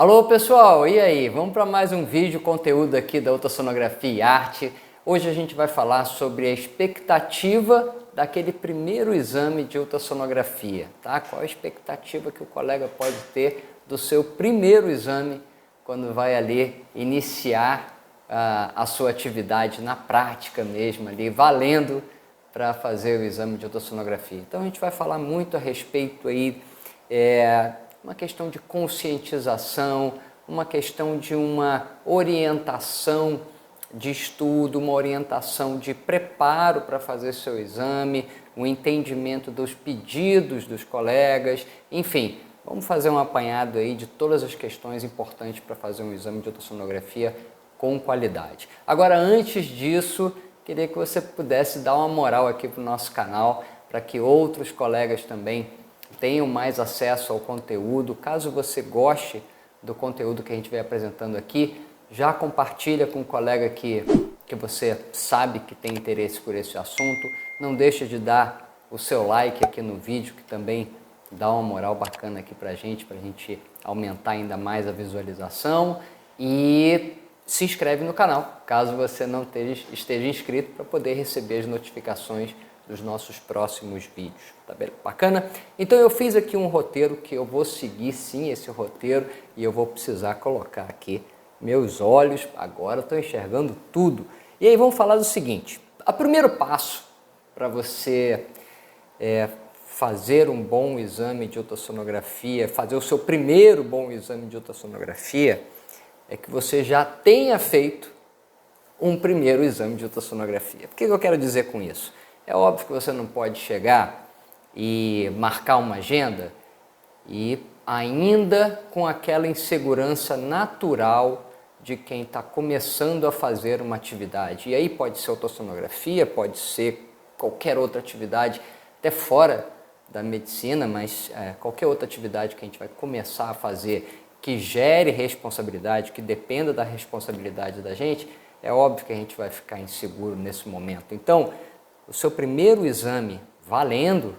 Alô pessoal, e aí? Vamos para mais um vídeo, conteúdo aqui da ultrassonografia e arte. Hoje a gente vai falar sobre a expectativa daquele primeiro exame de ultrassonografia, tá? Qual a expectativa que o colega pode ter do seu primeiro exame quando vai ali iniciar a sua atividade na prática mesmo, ali valendo para fazer o exame de ultrassonografia. Então a gente vai falar muito a respeito aí, uma questão de conscientização, uma questão de uma orientação de estudo, uma orientação de preparo para fazer seu exame, o entendimento dos pedidos dos colegas, enfim, vamos fazer um apanhado aí de todas as questões importantes para fazer um exame de ultrassonografia com qualidade. Agora, antes disso, queria que você pudesse dar uma moral aqui para o nosso canal, para que outros colegas também tenham mais acesso ao conteúdo. Caso você goste do conteúdo que a gente vem apresentando aqui, já compartilha com um colega que você sabe que tem interesse por esse assunto. Não deixa de dar o seu like aqui no vídeo, que também dá uma moral bacana aqui pra gente aumentar ainda mais a visualização. E se inscreve no canal, caso você não esteja inscrito, para poder receber as notificações dos nossos próximos vídeos, tá bem? Bacana? Então eu fiz aqui um roteiro que eu vou seguir sim esse roteiro e eu vou precisar colocar aqui meus olhos, agora estou enxergando tudo. E aí vamos falar do seguinte, o primeiro passo para você fazer um bom exame de ultrassonografia, fazer o seu primeiro bom exame de ultrassonografia, é que você já tenha feito um primeiro exame de ultrassonografia. O que eu quero dizer com isso? É óbvio que você não pode chegar e marcar uma agenda e ainda com aquela insegurança natural de quem está começando a fazer uma atividade. E aí pode ser ultrassonografia, pode ser qualquer outra atividade, até fora da medicina, mas qualquer outra atividade que a gente vai começar a fazer que gere responsabilidade, que dependa da responsabilidade da gente, é óbvio que a gente vai ficar inseguro nesse momento. Então, o seu primeiro exame valendo,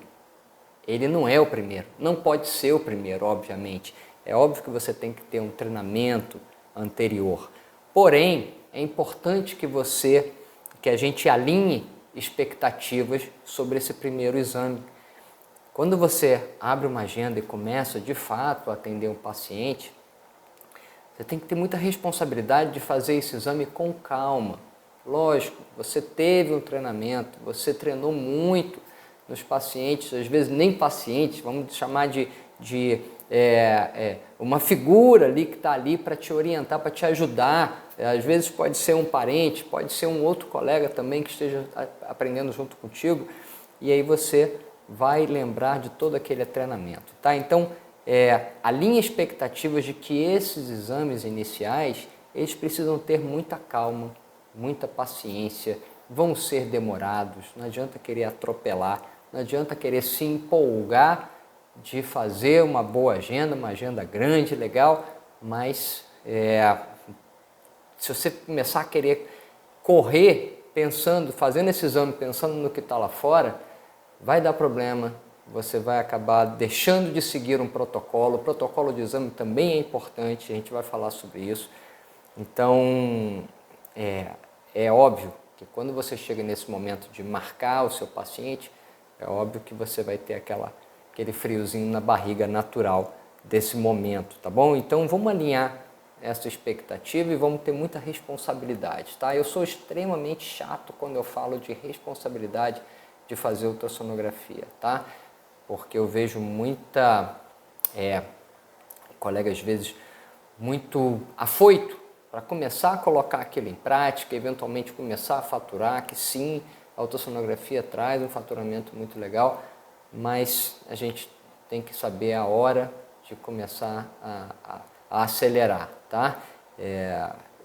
ele não é o primeiro, não pode ser o primeiro, obviamente. É óbvio que você tem que ter um treinamento anterior. Porém, é importante que a gente alinhe expectativas sobre esse primeiro exame. Quando você abre uma agenda e começa de fato a atender um paciente, você tem que ter muita responsabilidade de fazer esse exame com calma. Lógico, você teve um treinamento, você treinou muito nos pacientes, às vezes nem pacientes, vamos chamar de uma figura ali que está ali para te orientar, para te ajudar. Às vezes pode ser um parente, pode ser um outro colega também que esteja aprendendo junto contigo, e aí você vai lembrar de todo aquele treinamento, tá? Então, alinhe expectativas de que esses exames iniciais, eles precisam ter muita calma, muita paciência, vão ser demorados, não adianta querer atropelar, não adianta querer se empolgar de fazer uma boa agenda, uma agenda grande, legal, mas se você começar a querer correr fazendo esse exame, pensando no que está lá fora, vai dar problema, você vai acabar deixando de seguir um protocolo. O protocolo de exame também é importante, a gente vai falar sobre isso. Então, é óbvio que quando você chega nesse momento de marcar o seu paciente, é óbvio que você vai ter aquele friozinho na barriga natural desse momento, tá bom? Então, vamos alinhar essa expectativa e vamos ter muita responsabilidade, tá? Eu sou extremamente chato quando eu falo de responsabilidade de fazer ultrassonografia, tá? Porque eu vejo colega às vezes muito afoito para começar a colocar aquilo em prática, eventualmente começar a faturar, que sim, a ultrassonografia traz um faturamento muito legal, mas a gente tem que saber a hora de começar a acelerar, tá?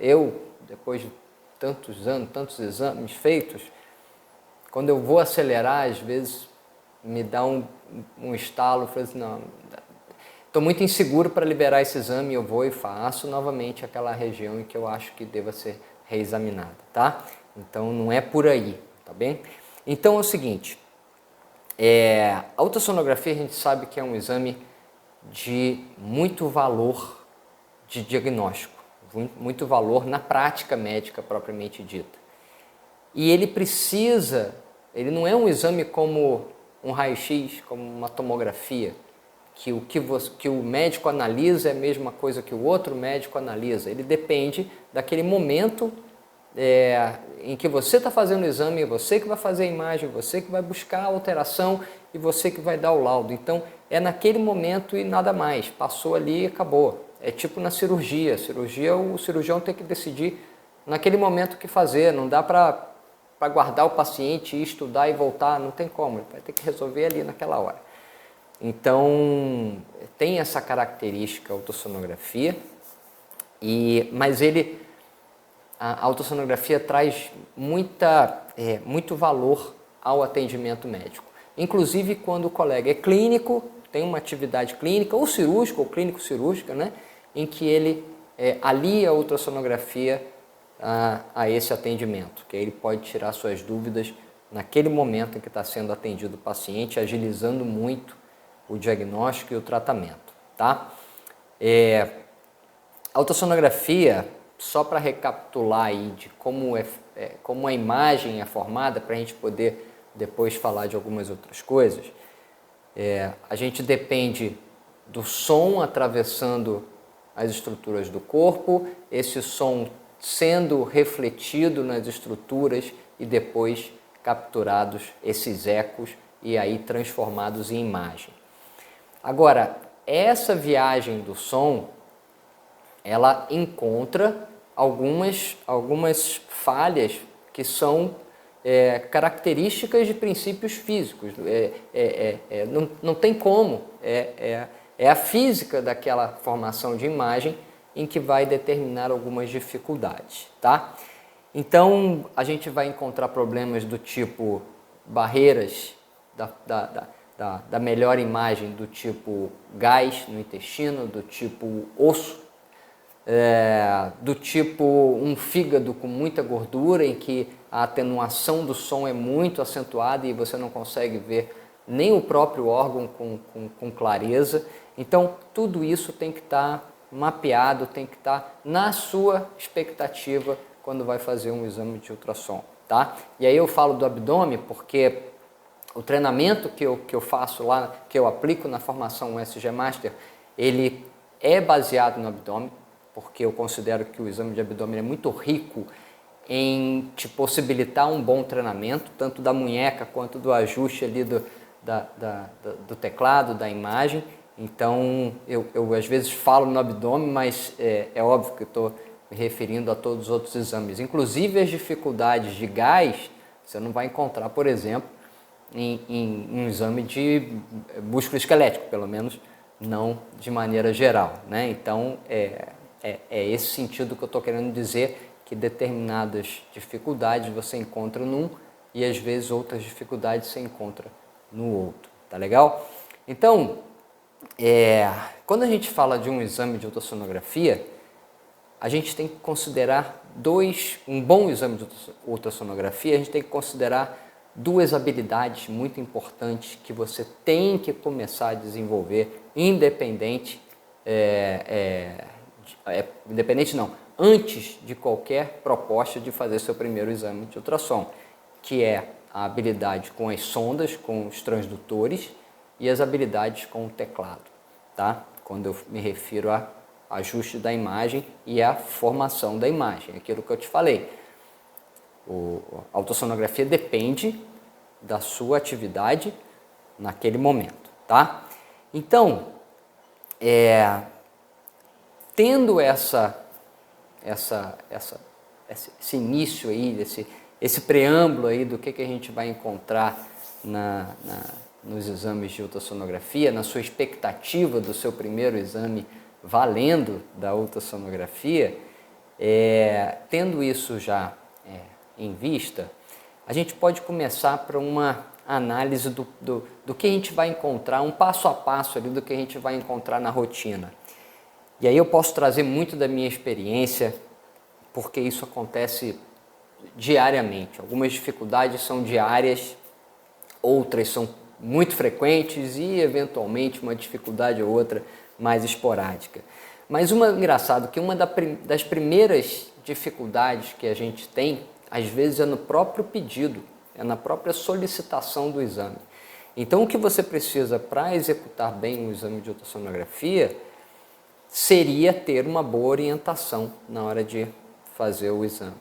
Eu, depois de tantos anos, tantos exames feitos, quando eu vou acelerar, às vezes me dá um estalo, eu falo assim, não, estou muito inseguro para liberar esse exame, eu vou e faço novamente aquela região em que eu acho que deva ser reexaminada, tá? Então não é por aí, tá bem? Então é o seguinte, a ultrassonografia a gente sabe que é um exame de muito valor de diagnóstico, muito valor na prática médica propriamente dita. E ele não é um exame como um raio-x, como uma tomografia, que o médico analisa é a mesma coisa que o outro médico analisa. Ele depende daquele momento em que você está fazendo o exame, é você que vai fazer a imagem, você que vai buscar a alteração e você que vai dar o laudo. Então, é naquele momento e nada mais. Passou ali e acabou. É tipo na cirurgia. O cirurgião tem que decidir naquele momento o que fazer. Não dá para guardar o paciente, estudar e voltar. Não tem como. Ele vai ter que resolver ali naquela hora. Então, tem essa característica a ultrassonografia, mas a ultrassonografia traz muito valor ao atendimento médico. Inclusive quando o colega é clínico, tem uma atividade clínica, ou cirúrgica, ou clínico-cirúrgica, né, em que ele alia a ultrassonografia a esse atendimento, que aí ele pode tirar suas dúvidas naquele momento em que está sendo atendido o paciente, agilizando muito o diagnóstico e o tratamento, tá? A ultrassonografia, só para recapitular aí de como a imagem é formada, para a gente poder depois falar de algumas outras coisas, a gente depende do som atravessando as estruturas do corpo, esse som sendo refletido nas estruturas e depois capturados esses ecos e aí transformados em imagem. Agora, essa viagem do som, ela encontra algumas falhas que são características de princípios físicos. Não tem como. É a física daquela formação de imagem em que vai determinar algumas dificuldades, tá? Então, a gente vai encontrar problemas do tipo barreiras da melhor imagem, do tipo gás no intestino, do tipo osso, do tipo um fígado com muita gordura, em que a atenuação do som é muito acentuada e você não consegue ver nem o próprio órgão com clareza. Então, tudo isso tem que estar mapeado, tem que estar na sua expectativa quando vai fazer um exame de ultrassom, tá? E aí eu falo do abdômen porque o treinamento que eu faço lá, que eu aplico na formação USG Master, ele é baseado no abdômen, porque eu considero que o exame de abdômen é muito rico em te possibilitar um bom treinamento, tanto da munheca quanto do ajuste ali do teclado, da imagem. Então, eu às vezes falo no abdômen, mas é óbvio que eu estou me referindo a todos os outros exames. Inclusive as dificuldades de gás, você não vai encontrar, por exemplo, em um exame de músculo esquelético, pelo menos não de maneira geral, né? Então, é esse sentido que eu estou querendo dizer, que determinadas dificuldades você encontra num e às vezes outras dificuldades você encontra no outro, tá legal? Então, quando a gente fala de um exame de ultrassonografia, a gente tem que considerar um bom exame de ultrassonografia, a gente tem que considerar duas habilidades muito importantes que você tem que começar a desenvolver, antes de qualquer proposta de fazer seu primeiro exame de ultrassom, que é a habilidade com as sondas, com os transdutores e as habilidades com o teclado, tá? Quando eu me refiro a ajuste da imagem e a formação da imagem, aquilo que eu te falei. A ultrassonografia depende da sua atividade naquele momento, tá? Então, tendo esse início aí, esse preâmbulo aí do que a gente vai encontrar nos exames de ultrassonografia, na sua expectativa do seu primeiro exame valendo da ultrassonografia, tendo isso já em vista, a gente pode começar para uma análise do que a gente vai encontrar, um passo a passo ali do que a gente vai encontrar na rotina. E aí eu posso trazer muito da minha experiência, porque isso acontece diariamente. Algumas dificuldades são diárias, outras são muito frequentes e, eventualmente, uma dificuldade ou outra mais esporádica. Mas engraçado que uma das primeiras dificuldades que a gente tem, às vezes, é no próprio pedido, é na própria solicitação do exame. Então, o que você precisa para executar bem o exame de ultrassonografia seria ter uma boa orientação na hora de fazer o exame.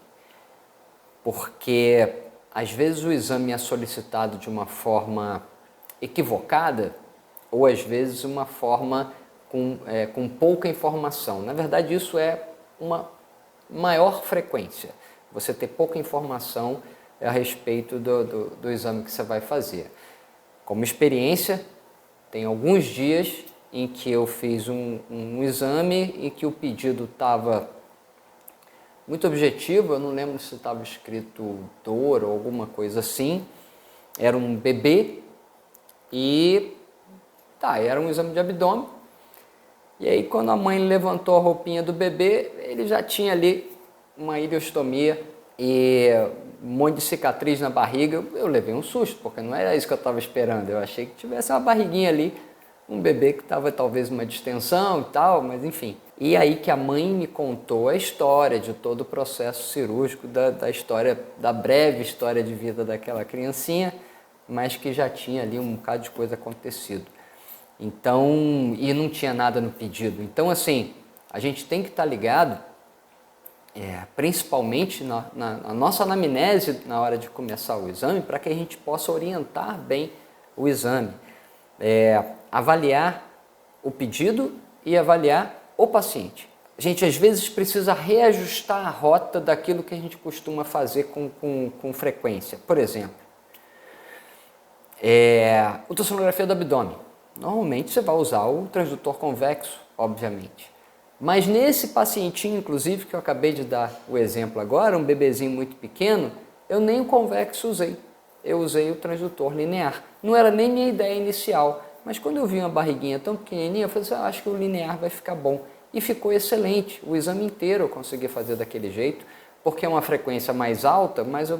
Porque, às vezes, o exame é solicitado de uma forma equivocada ou, às vezes, uma forma com pouca informação. Na verdade, isso é uma maior frequência, você ter pouca informação a respeito do exame que você vai fazer. Como experiência, tem alguns dias em que eu fiz um exame e que o pedido estava muito objetivo, eu não lembro se estava escrito dor ou alguma coisa assim, era um bebê e era um exame de abdômen. E aí, quando a mãe levantou a roupinha do bebê, ele já tinha ali uma ileostomia e um monte de cicatriz na barriga. Eu levei um susto, porque não era isso que eu estava esperando. Eu achei que tivesse uma barriguinha ali, um bebê que estava talvez uma distensão e tal, mas enfim. E aí que a mãe me contou a história de todo o processo cirúrgico, da história, da breve história de vida daquela criancinha, mas que já tinha ali um bocado de coisa acontecido. Então, e não tinha nada no pedido. Então, assim, a gente tem que estar ligado, principalmente na nossa anamnese na hora de começar o exame, para que a gente possa orientar bem o exame. Avaliar o pedido e avaliar o paciente. A gente, às vezes, precisa reajustar a rota daquilo que a gente costuma fazer com frequência. Por exemplo, ultrassonografia do abdômen. Normalmente você vai usar o transdutor convexo, obviamente. Mas nesse pacientinho, inclusive, que eu acabei de dar o exemplo agora, um bebezinho muito pequeno, eu nem o convexo usei. Eu usei o transdutor linear. Não era nem minha ideia inicial, mas quando eu vi uma barriguinha tão pequenininha, eu falei assim, acho que o linear vai ficar bom. E ficou excelente. O exame inteiro eu consegui fazer daquele jeito, porque é uma frequência mais alta, mas o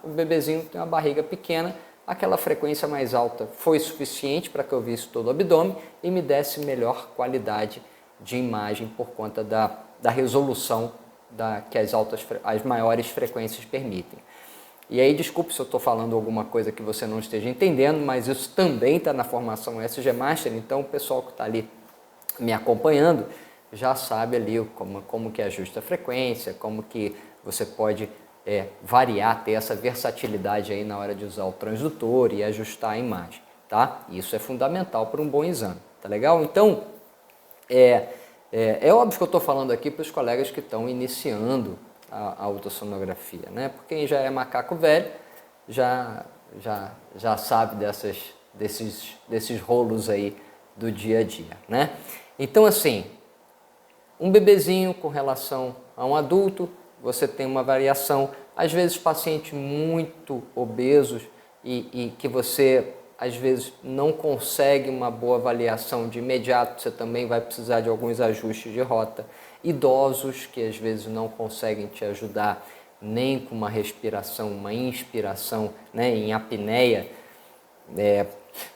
bebezinho tem uma barriga pequena. Aquela frequência mais alta foi suficiente para que eu visse todo o abdômen e me desse melhor qualidade de imagem por conta da resolução que as maiores frequências permitem. E aí, desculpe se eu estou falando alguma coisa que você não esteja entendendo, mas isso também está na formação SG Master, então o pessoal que está ali me acompanhando já sabe ali como que ajusta a frequência, como que você pode variar, ter essa versatilidade aí na hora de usar o transdutor e ajustar a imagem, tá? Isso é fundamental para um bom exame, tá legal? Então, é óbvio que eu estou falando aqui para os colegas que estão iniciando a ultrassonografia, né? Porque quem já é macaco velho já sabe desses rolos aí do dia a dia, né? Então, assim, um bebezinho com relação a um adulto, você tem uma variação, às vezes pacientes muito obesos e que você às vezes não consegue uma boa avaliação de imediato, você também vai precisar de alguns ajustes de rota. Idosos que às vezes não conseguem te ajudar nem com uma respiração, uma inspiração, né, em apneia,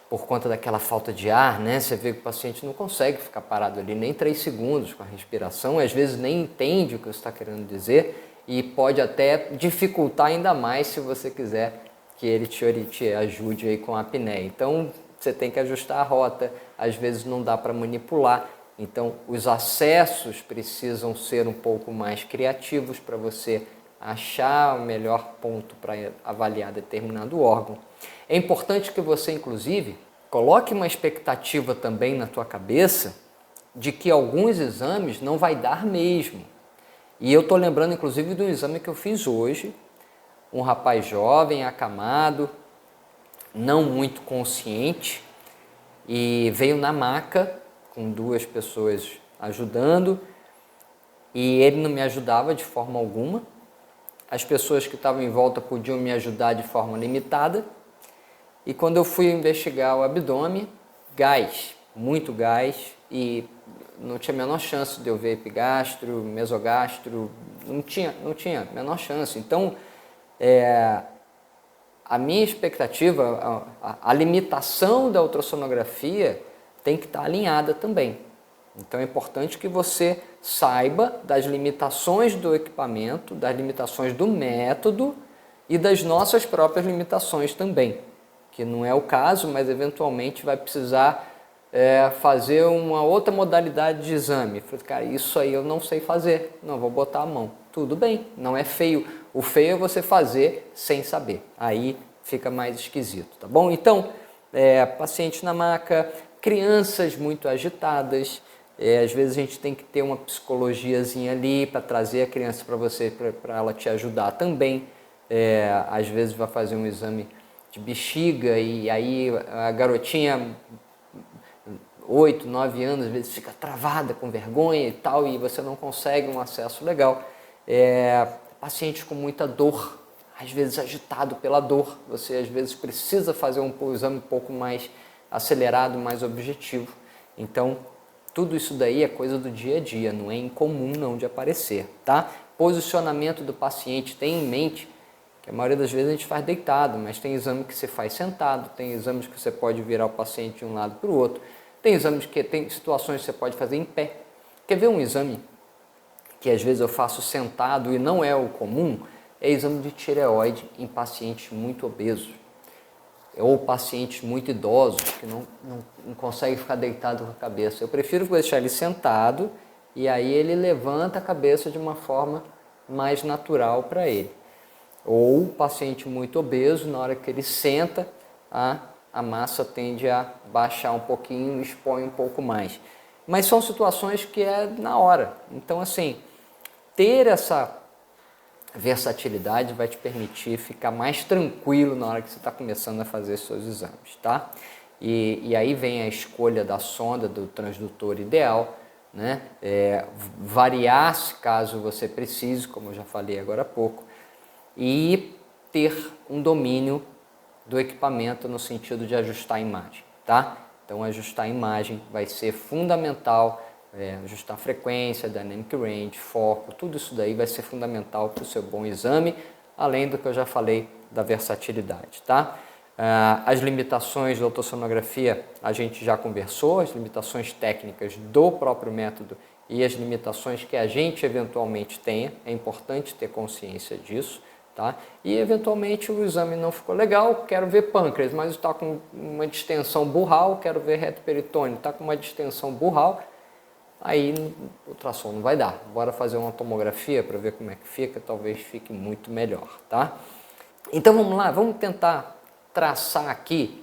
por conta daquela falta de ar, né? Você vê que o paciente não consegue ficar parado ali nem 3 segundos com a respiração, às vezes nem entende o que você está querendo dizer e pode até dificultar ainda mais se você quiser que ele te ajude aí com a apneia. Então, você tem que ajustar a rota, às vezes não dá para manipular, então os acessos precisam ser um pouco mais criativos para você achar o melhor ponto para avaliar determinado órgão. É importante que você, inclusive, coloque uma expectativa também na tua cabeça de que alguns exames não vai dar mesmo. E eu estou lembrando, inclusive, de um exame que eu fiz hoje, um rapaz jovem, acamado, não muito consciente, e veio na maca com 2 pessoas ajudando, e ele não me ajudava de forma alguma. As pessoas que estavam em volta podiam me ajudar de forma limitada. E quando eu fui investigar o abdômen, gás, muito gás, e não tinha a menor chance de eu ver epigastro, mesogastro, não tinha a menor chance. Então, a minha expectativa, a limitação da ultrassonografia tem que estar alinhada também. Então é importante que você saiba das limitações do equipamento, das limitações do método e das nossas próprias limitações também, que não é o caso, mas eventualmente vai precisar fazer uma outra modalidade de exame. Eu falei, cara, isso aí eu não sei fazer, não vou botar a mão. Tudo bem, não é feio. O feio é você fazer sem saber. Aí fica mais esquisito, tá bom? Então, paciente na maca, crianças muito agitadas, às vezes a gente tem que ter uma psicologiazinha ali para trazer a criança para você, para ela te ajudar também. Às vezes vai fazer um exame de bexiga e aí a garotinha 8, 9 anos, às vezes fica travada com vergonha e tal, e você não consegue um acesso legal. Paciente com muita dor, às vezes agitado pela dor, você às vezes precisa fazer um exame um pouco mais acelerado, mais objetivo. Então, tudo isso daí é coisa do dia a dia, não é incomum não de aparecer, tá? Posicionamento do paciente, tem em mente que a maioria das vezes a gente faz deitado, mas tem exame que você faz sentado, tem exames que você pode virar o paciente de um lado para o outro, tem exames que tem situações que você pode fazer em pé. Quer ver um exame que às vezes eu faço sentado e não é o comum? É exame de tireoide em pacientes muito obesos ou pacientes muito idosos que não conseguem ficar deitado com a cabeça. Eu prefiro deixar ele sentado e aí ele levanta a cabeça de uma forma mais natural para ele. Ou o paciente muito obeso, na hora que ele senta, a massa tende a baixar um pouquinho, expõe um pouco mais. Mas são situações que é na hora. Então, assim, ter essa versatilidade vai te permitir ficar mais tranquilo na hora que você está começando a fazer seus exames, tá? E aí vem a escolha da sonda, do transdutor ideal, né? Variar se caso você precise, como eu já falei agora há pouco, e ter um domínio do equipamento no sentido de ajustar a imagem, tá? Então ajustar a imagem vai ser fundamental, ajustar a frequência, dynamic range, foco, tudo isso daí vai ser fundamental para o seu bom exame, além do que eu já falei da versatilidade, tá? As limitações da ultrassonografia a gente já conversou, as limitações técnicas do próprio método e as limitações que a gente eventualmente tenha, é importante ter consciência disso. Tá? E eventualmente o exame não ficou legal, quero ver pâncreas, mas está com uma distensão burral, quero ver reto peritônio, está com uma distensão burral, aí o ultrassom não vai dar. Bora fazer uma tomografia para ver como é que fica, talvez fique muito melhor, tá? Então vamos lá, vamos tentar traçar aqui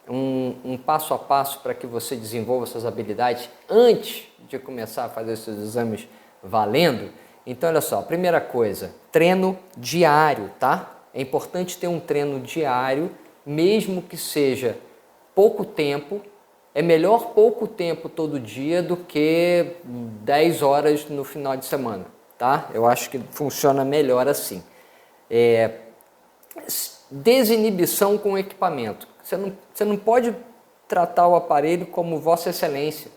um passo a passo para que você desenvolva suas habilidades antes de começar a fazer seus exames valendo. Então, olha só, primeira coisa, treino diário, tá? É importante ter um treino diário, mesmo que seja pouco tempo. É melhor pouco tempo todo dia do que 10 horas no final de semana, tá? Eu acho que funciona melhor assim. Desinibição com o equipamento. Você não pode tratar o aparelho como Vossa Excelência.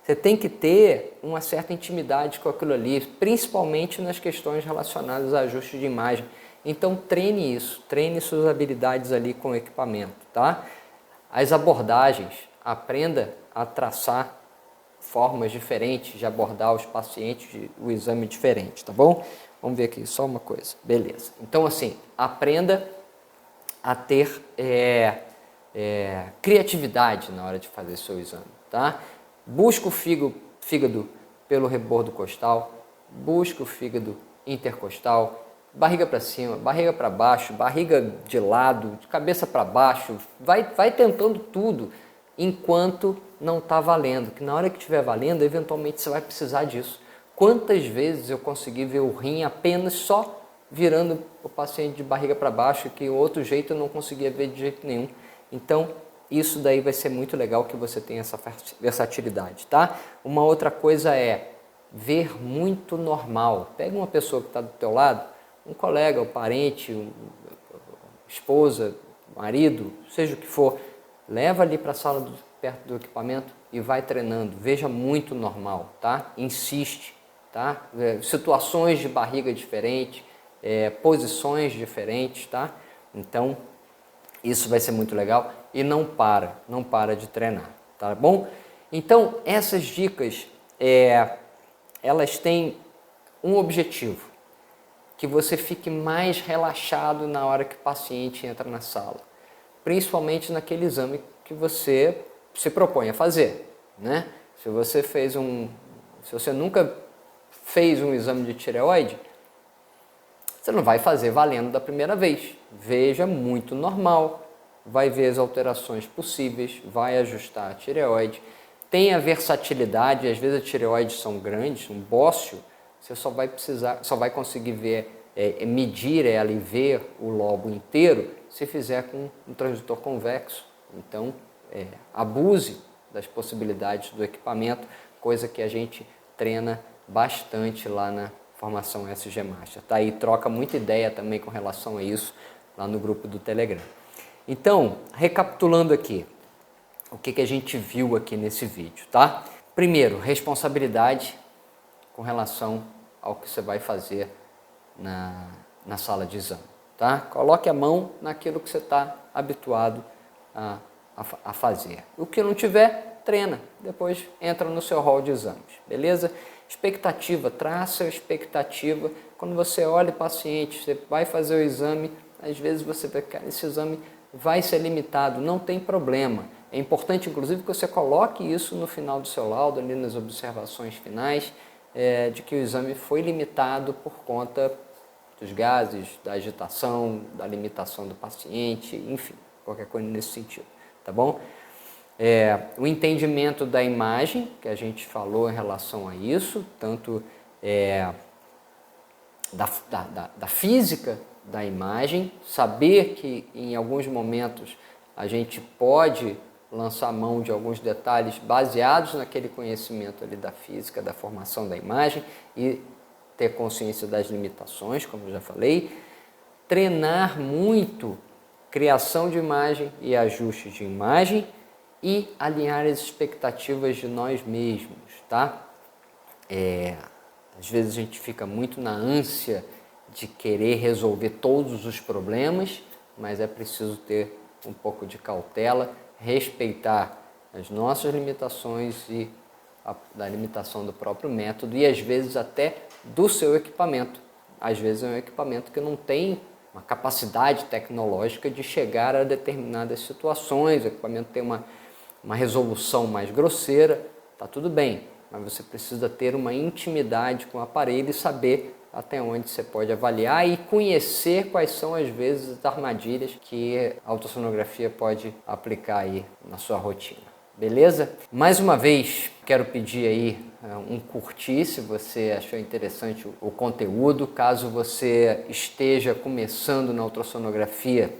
Você tem que ter uma certa intimidade com aquilo ali, principalmente nas questões relacionadas a ajuste de imagem. Então treine isso, treine suas habilidades ali com o equipamento, tá? As abordagens, aprenda a traçar formas diferentes de abordar os pacientes, o exame diferente, tá bom? Vamos ver aqui, só uma coisa, beleza. Então assim, aprenda a ter criatividade na hora de fazer seu exame, tá? Busca o fígado pelo rebordo costal, busca o fígado intercostal, barriga para cima, barriga para baixo, barriga de lado, de cabeça para baixo, vai tentando tudo enquanto não está valendo, que na hora que estiver valendo, eventualmente você vai precisar disso. Quantas vezes eu consegui ver o rim apenas só virando o paciente de barriga para baixo, que o outro jeito eu não conseguia ver de jeito nenhum. Então, isso daí vai ser muito legal que você tenha essa versatilidade, tá? Uma outra coisa é ver muito normal. Pega uma pessoa que está do teu lado, um colega, um parente, esposa, marido, seja o que for, leva ali para a sala perto do equipamento e vai treinando. Veja muito normal, tá? Insiste, tá? Situações de barriga diferentes, posições diferentes, tá? Então, isso vai ser muito legal e não para de treinar, tá bom? Então, essas dicas elas têm um objetivo, que você fique mais relaxado na hora que o paciente entra na sala, principalmente naquele exame que você se propõe a fazer, né? Se você nunca fez um exame de tireoide, você não vai fazer valendo da primeira vez. Veja, muito normal, vai ver as alterações possíveis, vai ajustar a tireoide. Tem a versatilidade, às vezes as tireoides são grandes, um bócio, você só vai conseguir medir ela e ver o lobo inteiro se fizer com um transdutor convexo. Então, abuse das possibilidades do equipamento, coisa que a gente treina bastante lá na formação SG Master. Tá aí, troca muita ideia também com relação a isso lá no grupo do Telegram. Então, recapitulando aqui, o que a gente viu aqui nesse vídeo, tá? Primeiro, responsabilidade com relação ao que você vai fazer na sala de exame, tá? Coloque a mão naquilo que você está habituado a fazer. O que não tiver, treina, depois entra no seu hall de exames, beleza? Expectativa, traça a expectativa. Quando você olha o paciente, você vai fazer o exame, às vezes você vê que esse exame vai ser limitado, não tem problema. É importante, inclusive, que você coloque isso no final do seu laudo, ali nas observações finais, de que o exame foi limitado por conta dos gases, da agitação, da limitação do paciente, enfim, qualquer coisa nesse sentido, tá bom? O entendimento da imagem, que a gente falou em relação a isso, tanto da física da imagem, saber que em alguns momentos a gente pode lançar mão de alguns detalhes baseados naquele conhecimento ali da física, da formação da imagem e ter consciência das limitações, como eu já falei. Treinar muito criação de imagem e ajuste de imagem e alinhar as expectativas de nós mesmos, tá? Às vezes a gente fica muito na ânsia de querer resolver todos os problemas, mas é preciso ter um pouco de cautela, respeitar as nossas limitações e da limitação do próprio método e às vezes até do seu equipamento. Às vezes é um equipamento que não tem uma capacidade tecnológica de chegar a determinadas situações, o equipamento tem uma resolução mais grosseira, tá tudo bem, mas você precisa ter uma intimidade com o aparelho e saber até onde você pode avaliar e conhecer quais são, às vezes, as armadilhas que a ultrassonografia pode aplicar aí na sua rotina. Beleza? Mais uma vez, quero pedir aí um curtir se você achou interessante o conteúdo. Caso você esteja começando na ultrassonografia,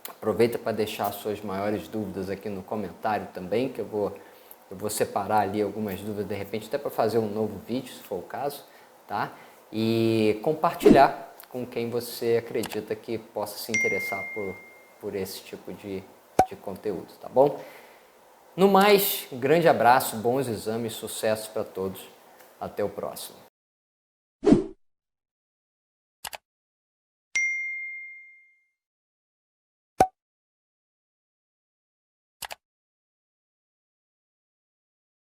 aproveita para deixar suas maiores dúvidas aqui no comentário também, que eu vou separar ali algumas dúvidas, de repente até para fazer um novo vídeo, se for o caso, tá? E compartilhar com quem você acredita que possa se interessar por esse tipo de conteúdo, tá bom? No mais, um grande abraço, bons exames, sucesso para todos. Até o próximo.